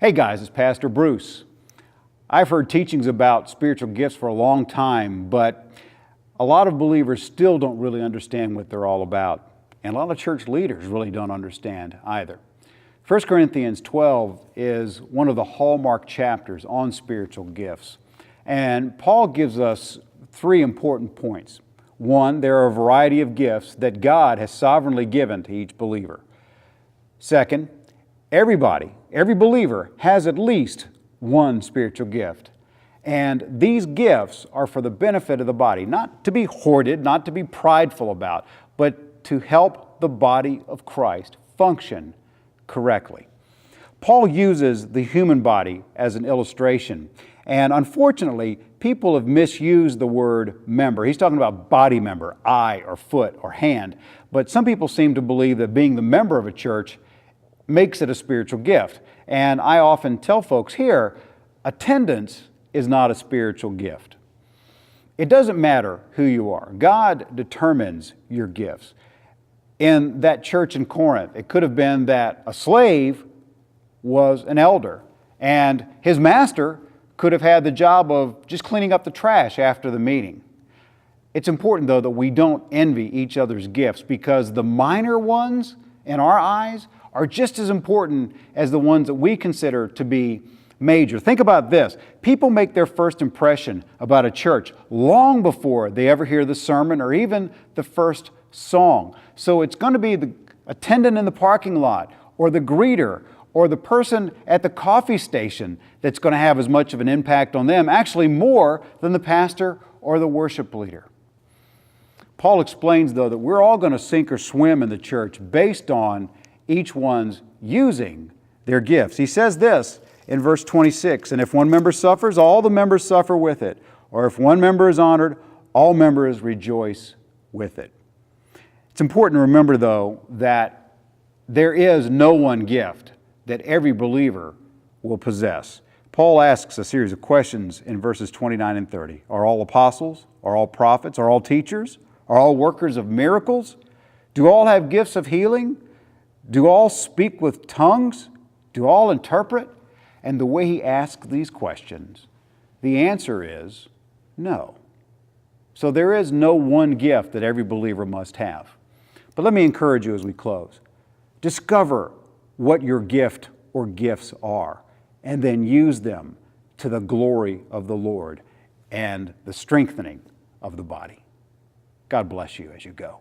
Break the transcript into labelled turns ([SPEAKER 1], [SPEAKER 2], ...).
[SPEAKER 1] Hey guys, it's Pastor Bruce. I've heard teachings about spiritual gifts for a long time, but a lot of believers still don't really understand what they're all about. And a lot of church leaders really don't understand either. 1 Corinthians 12 is one of the hallmark chapters on spiritual gifts. And Paul gives us three important points. One, there are a variety of gifts that God has sovereignly given to each believer. Second, every believer has at least one spiritual gift. And these gifts are for the benefit of the body, not to be hoarded, not to be prideful about, but to help the body of Christ function correctly. Paul uses the human body as an illustration. And unfortunately, people have misused the word member. He's talking about body member, eye or foot or hand. But some people seem to believe that being the member of a church makes it a spiritual gift. And I often tell folks here, attendance is not a spiritual gift. It doesn't matter who you are. God determines your gifts. In that church in Corinth, it could have been that a slave was an elder, and his master could have had the job of just cleaning up the trash after the meeting. It's important, though, that we don't envy each other's gifts, because the minor ones in our eyes are just as important as the ones that we consider to be major. Think about this. People make their first impression about a church long before they ever hear the sermon or even the first song. So it's going to be the attendant in the parking lot or the greeter or the person at the coffee station that's going to have as much of an impact on them, actually more than the pastor or the worship leader. Paul explains, though, that we're all going to sink or swim in the church based on each one's using their gifts. He says this in verse 26, "And if one member suffers, all the members suffer with it. Or if one member is honored, all members rejoice with it." It's important to remember, though, that there is no one gift that every believer will possess. Paul asks a series of questions in verses 29 and 30. Are all apostles? Are all prophets? Are all teachers? Are all workers of miracles? Do all have gifts of healing? Do all speak with tongues? Do all interpret? And the way he asks these questions, the answer is no. So there is no one gift that every believer must have. But let me encourage you as we close. Discover what your gift or gifts are, and then use them to the glory of the Lord and the strengthening of the body. God bless you as you go.